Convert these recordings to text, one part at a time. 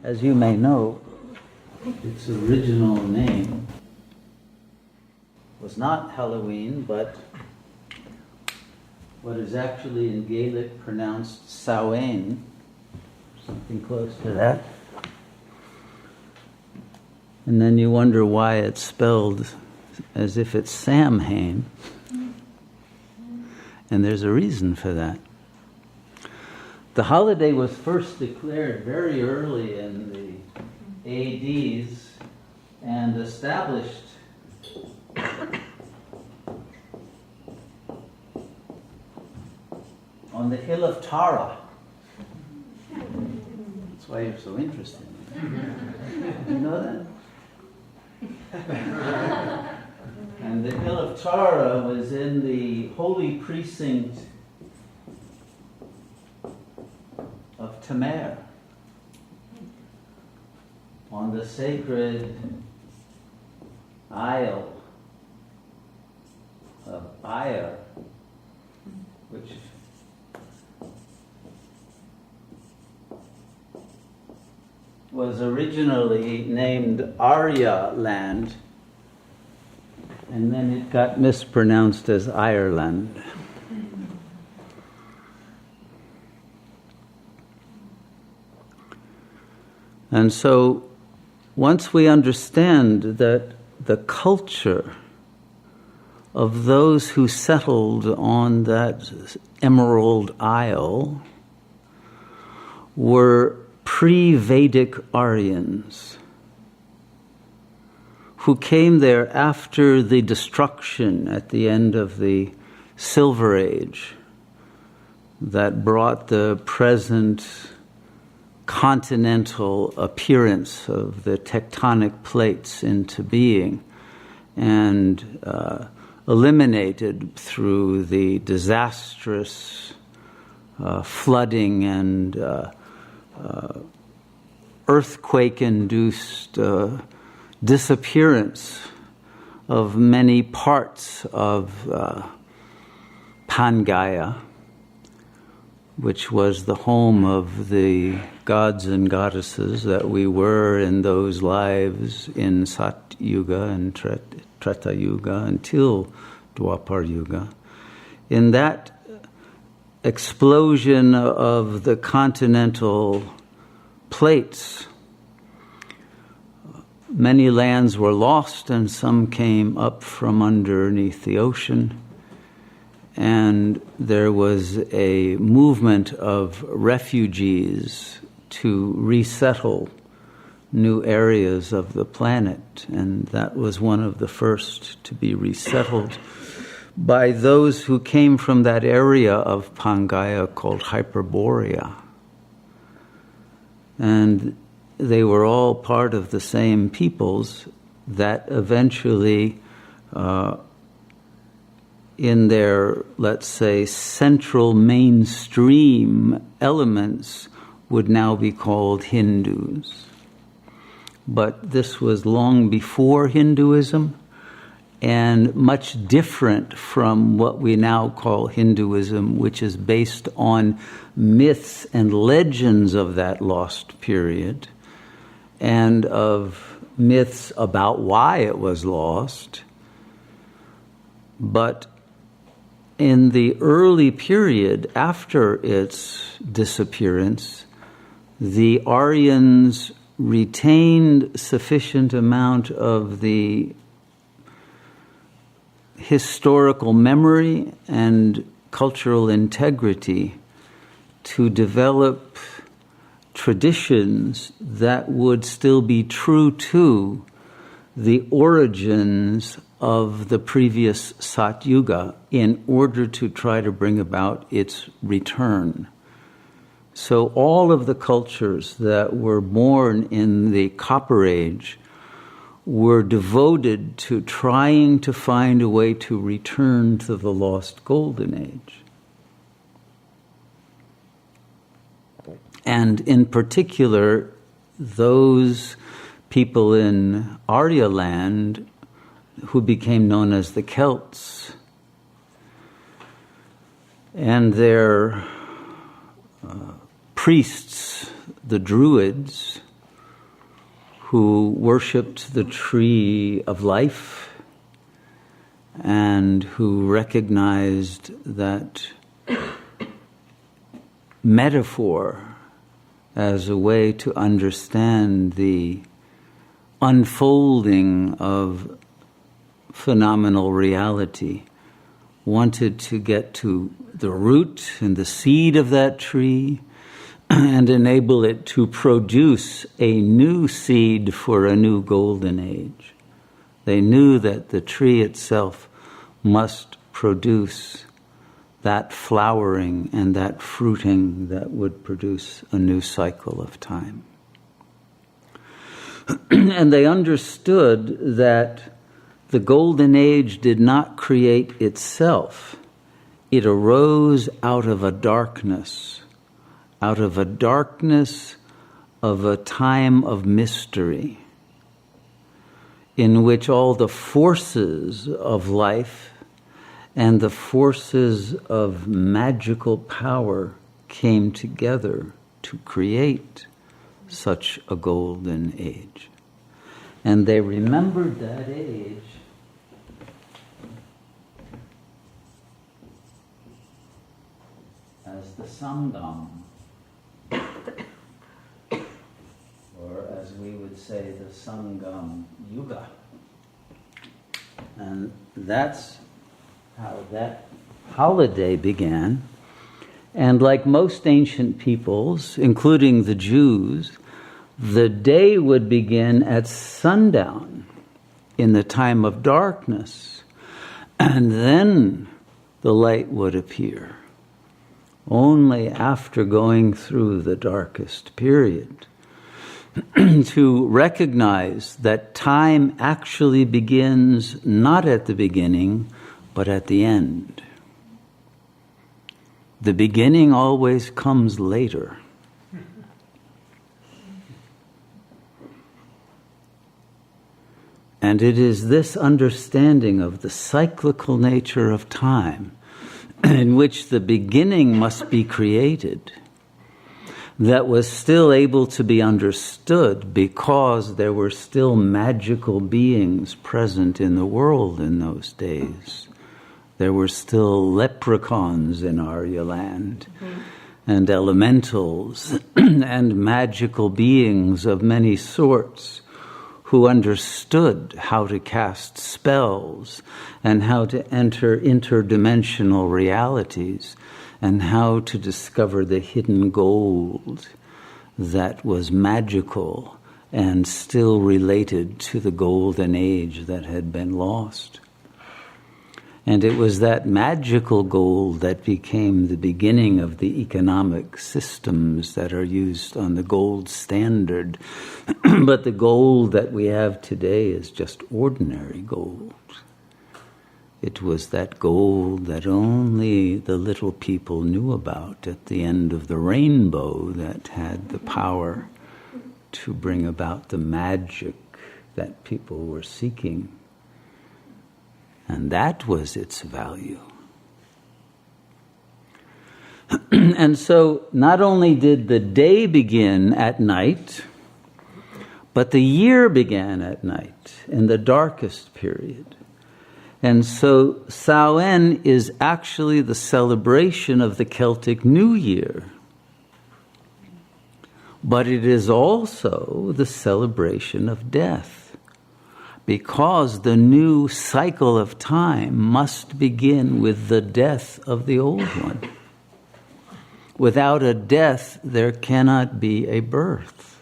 as you may know, its original name was not Halloween, but what is actually in Gaelic pronounced Samhain, something close to that. And then you wonder why it's spelled as if it's Samhain. And there's a reason for that. The holiday was first declared very early in the ADs and established on the hill of Tara. That's why you're so interested. You know that? And the hill of Tara was in the holy precinct of Tamer, on the sacred isle of Ayr, which was originally named Arya land, and then it got mispronounced as Ireland. And so, once we understand that the culture of those who settled on that Emerald Isle were pre-Vedic Aryans who came there after the destruction at the end of the Silver Age that brought the present continental appearance of the tectonic plates into being, and eliminated through the disastrous flooding and earthquake-induced disappearance of many parts of Pangaea, which was the home of the gods and goddesses that we were in those lives in Sat Yoga and Treta Yuga until Dwapar Yuga. In that explosion of the continental plates, many lands were lost and some came up from underneath the ocean. And there was a movement of refugees to resettle new areas of the planet. And that was one of the first to be resettled by those who came from that area of Pangaea called Hyperborea. And they were all part of the same peoples that eventually in their, let's say, central mainstream elements would now be called Hindus. But this was long before Hinduism and much different from what we now call Hinduism, which is based on myths and legends of that lost period and of myths about why it was lost. But in the early period after its disappearance, the Aryans retained sufficient amount of the historical memory and cultural integrity to develop traditions that would still be true to the origins of the previous Sat Yuga in order to try to bring about its return. So all of the cultures that were born in the Copper Age were devoted to trying to find a way to return to the lost Golden Age. And in particular, those people in Arya land who became known as the Celts, and their priests, the Druids, who worshipped the tree of life and who recognized that metaphor as a way to understand the unfolding of phenomenal reality, wanted to get to the root and the seed of that tree and enable it to produce a new seed for a new golden age. They knew that the tree itself must produce that flowering and that fruiting that would produce a new cycle of time. And they understood that the golden age did not create itself. It arose out of a darkness of a time of mystery, in which all the forces of life and the forces of magical power came together to create such a golden age. And they remembered that age as the Sangam, or as we would say, the Sangam Yuga. And that's how that holiday began. And like most ancient peoples, including the Jews, the day would begin at sundown in the time of darkness, and then the light would appear only after going through the darkest period. To recognize that time actually begins not at the beginning, but at the end. The beginning always comes later. And it is this understanding of the cyclical nature of time, in which the beginning must be created, that was still able to be understood because there were still magical beings present in the world in those days. There were still leprechauns in Arya land, and elementals, and magical beings of many sorts who understood how to cast spells and how to enter interdimensional realities and how to discover the hidden gold that was magical and still related to the golden age that had been lost. And it was that magical gold that became the beginning of the economic systems that are used on the gold standard. But the gold that we have today is just ordinary gold. It was that gold that only the little people knew about at the end of the rainbow that had the power to bring about the magic that people were seeking. And that was its value. And so not only did the day begin at night, but the year began at night in the darkest period. And so Samhain is actually the celebration of the Celtic New Year. But it is also the celebration of death, because the new cycle of time must begin with the death of the old one. Without a death, there cannot be a birth.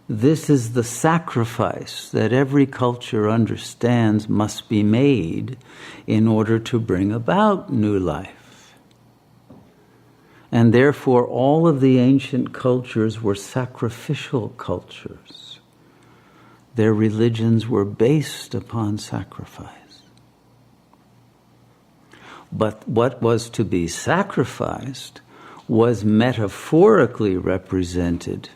This is the sacrifice that every culture understands must be made in order to bring about new life. And therefore, all of the ancient cultures were sacrificial cultures. Their religions were based upon sacrifice. But what was to be sacrificed was metaphorically represented,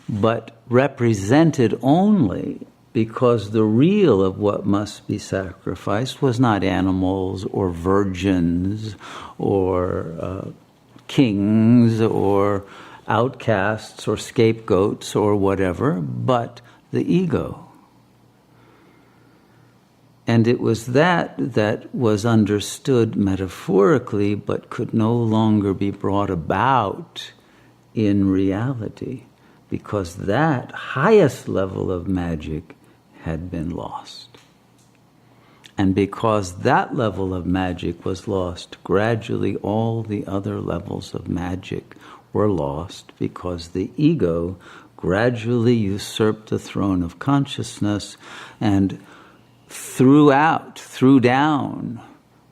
but represented only because the real of what must be sacrificed was not animals or virgins or kings or outcasts or scapegoats or whatever, but the ego. And it was that was understood metaphorically, but could no longer be brought about in reality, because that highest level of magic had been lost. And because that level of magic was lost, gradually all the other levels of magic were lost, because the ego gradually usurped the throne of consciousness and threw down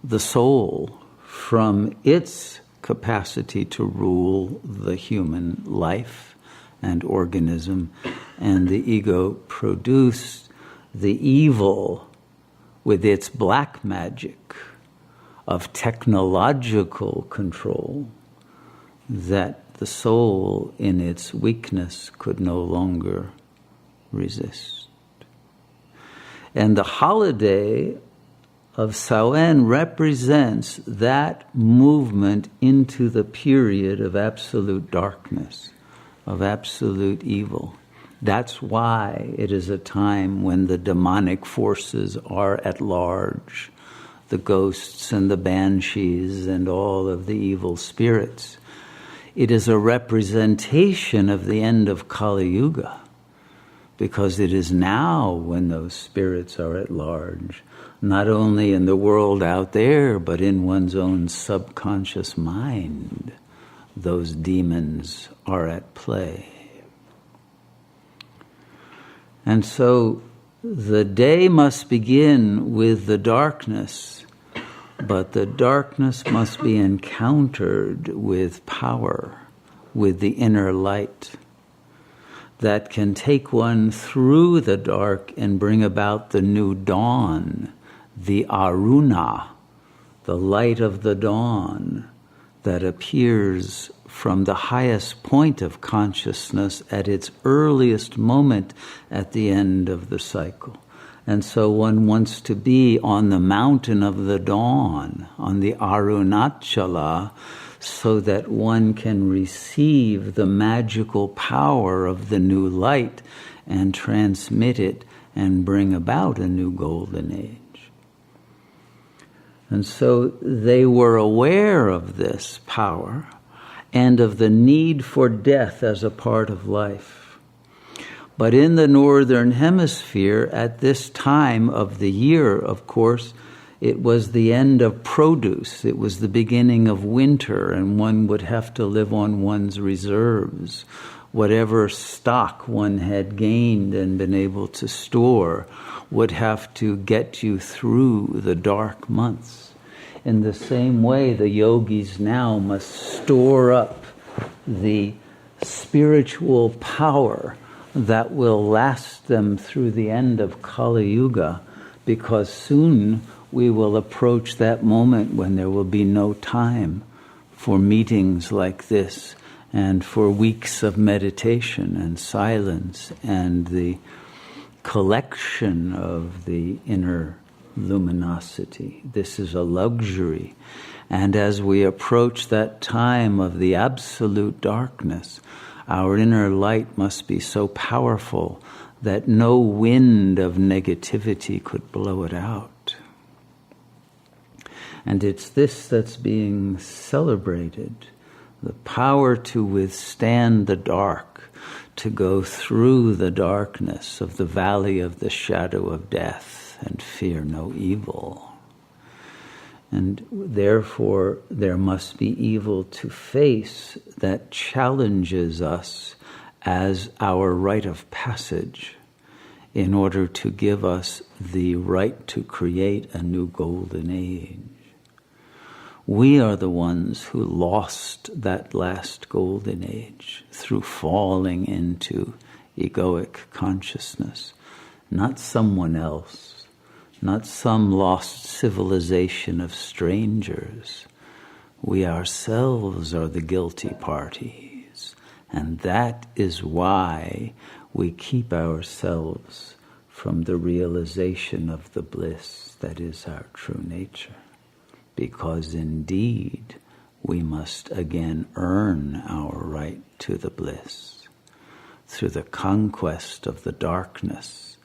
the soul from its capacity to rule the human life and organism, and the ego produced the evil with its black magic of technological control that the soul in its weakness could no longer resist. And the holiday of Samhain represents that movement into the period of absolute darkness, of absolute evil. That's why it is a time when the demonic forces are at large, the ghosts and the banshees and all of the evil spirits. It is a representation of the end of Kali Yuga, because it is now when those spirits are at large, not only in the world out there, but in one's own subconscious mind. Those demons are at play. And so the day must begin with the darkness, but the darkness must be encountered with power, with the inner light that can take one through the dark and bring about the new dawn, the aruna, the light of the dawn that appears from the highest point of consciousness at its earliest moment at the end of the cycle. And so one wants to be on the mountain of the dawn, on the Arunachala, so that one can receive the magical power of the new light and transmit it and bring about a new golden age. And so they were aware of this power and of the need for death as a part of life. But in the Northern Hemisphere, at this time of the year, of course, it was the end of produce. It was the beginning of winter, and one would have to live on one's reserves. Whatever stock one had gained and been able to store would have to get you through the dark months. In the same way, the yogis now must store up the spiritual power that will last them through the end of Kali Yuga, because soon we will approach that moment when there will be no time for meetings like this and for weeks of meditation and silence and the collection of the inner luminosity. This is a luxury. And as we approach that time of the absolute darkness, our inner light must be so powerful that no wind of negativity could blow it out. And it's this that's being celebrated, the power to withstand the dark, to go through the darkness of the valley of the shadow of death and fear no evil. And therefore, there must be evil to face that challenges us as our rite of passage in order to give us the right to create a new golden age. We are the ones who lost that last golden age through falling into egoic consciousness, not someone else, not some lost civilization of strangers. We ourselves are the guilty parties, and that is why we keep ourselves from the realization of the bliss that is our true nature. Because indeed, we must again earn our right to the bliss through the conquest of the darkness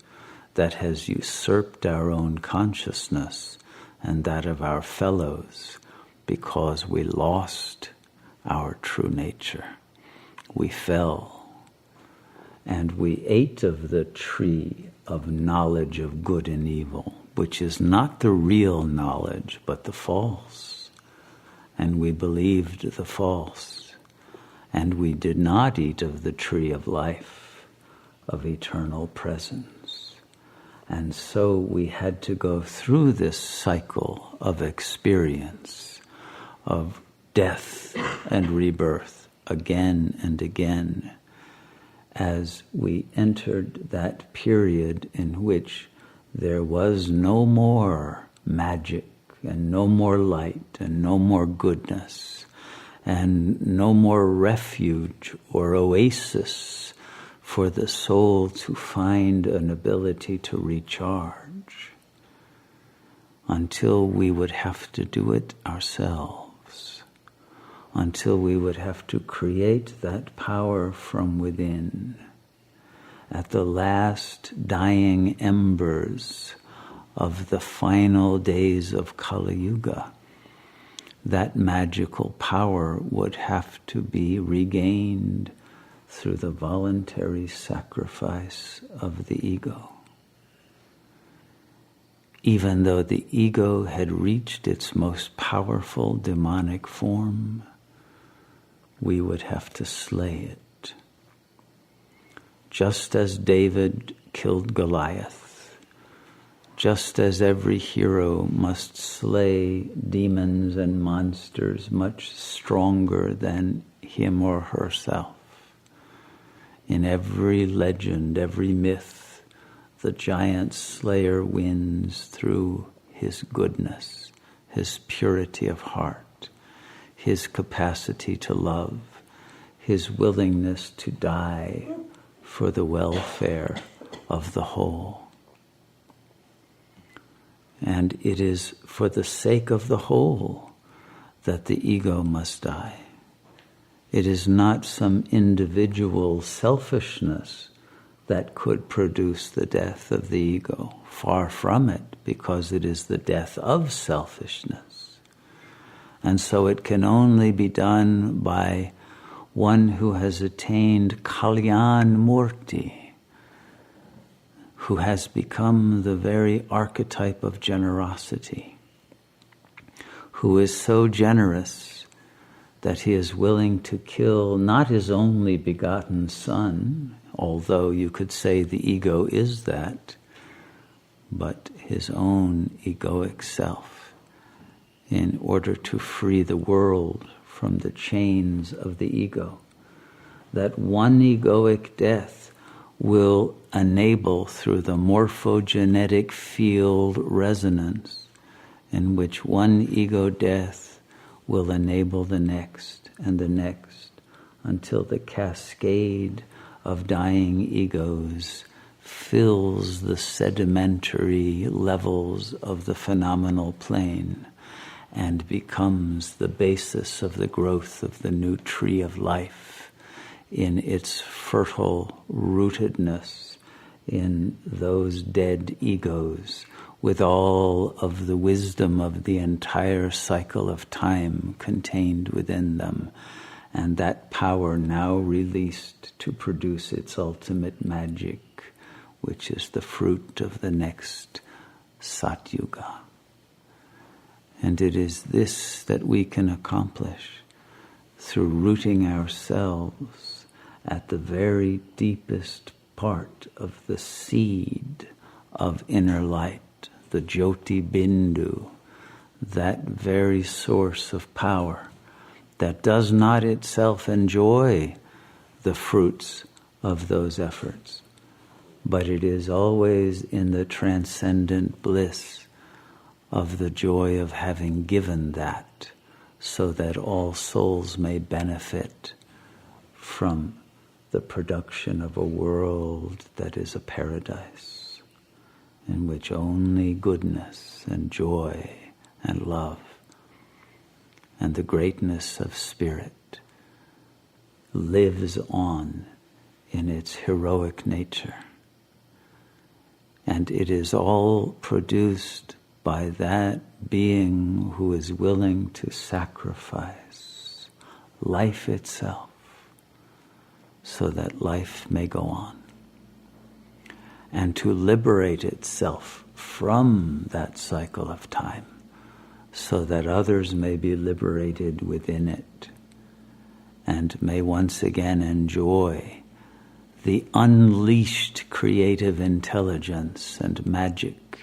that has usurped our own consciousness and that of our fellows because we lost our true nature. We fell, and we ate of the tree of knowledge of good and evil, which is not the real knowledge, but the false. And we believed the false, and we did not eat of the tree of life, of eternal presence. And so we had to go through this cycle of experience, of death and rebirth again and again, as we entered that period in which there was no more magic and no more light and no more goodness and no more refuge or oasis for the soul to find an ability to recharge, until we would have to do it ourselves, until we would have to create that power from within. At the last dying embers of the final days of Kali Yuga, that magical power would have to be regained through the voluntary sacrifice of the ego. Even though the ego had reached its most powerful demonic form, we would have to slay it. Just as David killed Goliath, just as every hero must slay demons and monsters much stronger than him or herself. In every legend, every myth, the giant slayer wins through his goodness, his purity of heart, his capacity to love, his willingness to die for the welfare of the whole. And it is for the sake of the whole that the ego must die. It is not some individual selfishness that could produce the death of the ego. Far from it, because it is the death of selfishness. And so it can only be done by one who has attained Shunyamurti, who has become the very archetype of generosity, who is so generous that he is willing to kill not his only begotten son, although you could say the ego is that, but his own egoic self, in order to free the world from the chains of the ego. That one egoic death will enable, through the morphogenetic field resonance, in which one ego death will enable the next and the next, until the cascade of dying egos fills the sedimentary levels of the phenomenal plane and becomes the basis of the growth of the new tree of life in its fertile rootedness in those dead egos, with all of the wisdom of the entire cycle of time contained within them, and that power now released to produce its ultimate magic, which is the fruit of the next Sat Yuga. And it is this that we can accomplish through rooting ourselves at the very deepest part of the seed of inner light, the Jyoti Bindu, that very source of power that does not itself enjoy the fruits of those efforts, but it is always in the transcendent bliss of the joy of having given that, so that all souls may benefit from the production of a world that is a paradise, in which only goodness and joy and love and the greatness of spirit lives on in its heroic nature. And it is all produced by that being who is willing to sacrifice life itself so that life may go on, and to liberate itself from that cycle of time so that others may be liberated within it and may once again enjoy the unleashed creative intelligence and magic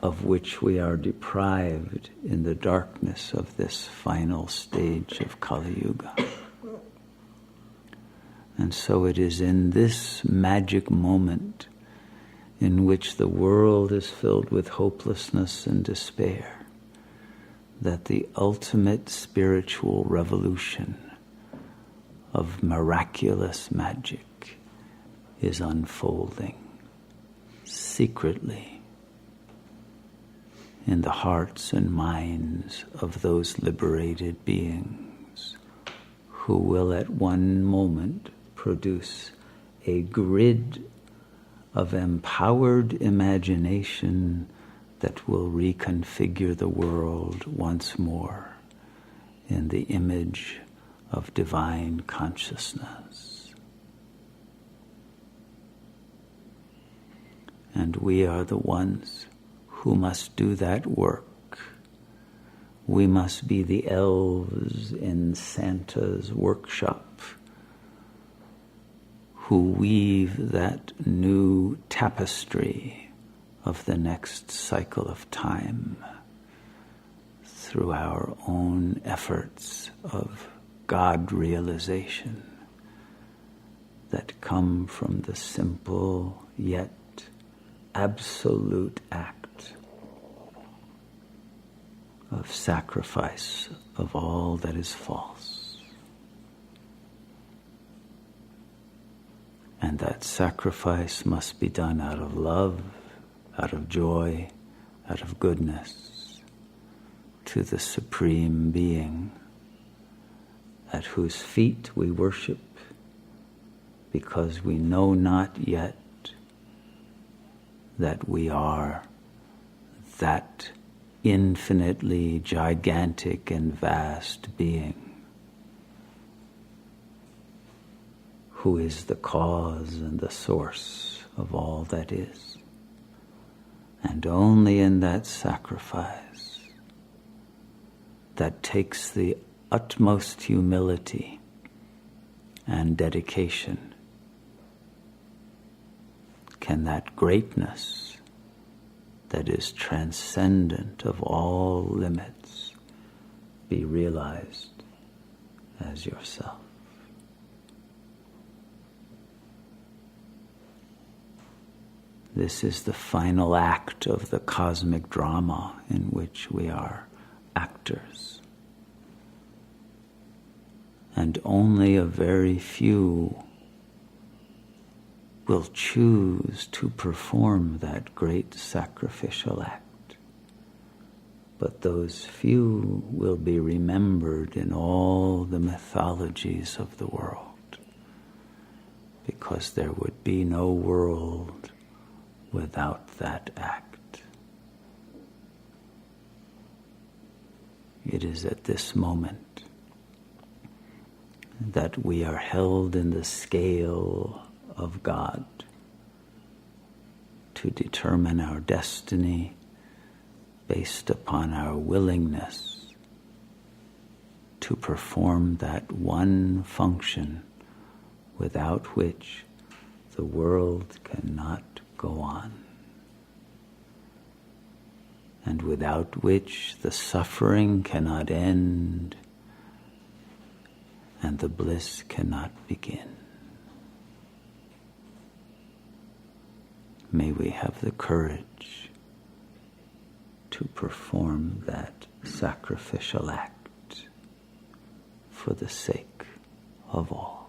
of which we are deprived in the darkness of this final stage of Kali Yuga. And so it is in this magic moment in which the world is filled with hopelessness and despair that the ultimate spiritual revolution of miraculous magic is unfolding secretly in the hearts and minds of those liberated beings who will at one moment produce a grid of empowered imagination that will reconfigure the world once more in the image of divine consciousness. And we are the ones who must do that work. We must be the elves in Santa's workshop who weave that new tapestry of the next cycle of time through our own efforts of God realization that come from the simple yet absolute act of sacrifice of all that is false. And that sacrifice must be done out of love, out of joy, out of goodness to the Supreme Being at whose feet we worship because we know not yet that we are that infinitely gigantic and vast being who is the cause and the source of all that is. And only in that sacrifice that takes the utmost humility and dedication can that greatness that is transcendent of all limits be realized as yourself. This is the final act of the cosmic drama in which we are actors. And only a very few will choose to perform that great sacrificial act. But those few will be remembered in all the mythologies of the world, because there would be no world without that act. It is at this moment that we are held in the scale of God to determine our destiny based upon our willingness to perform that one function without which the world cannot go on, and without which the suffering cannot end and the bliss cannot begin. May we have the courage to perform that sacrificial act for the sake of all.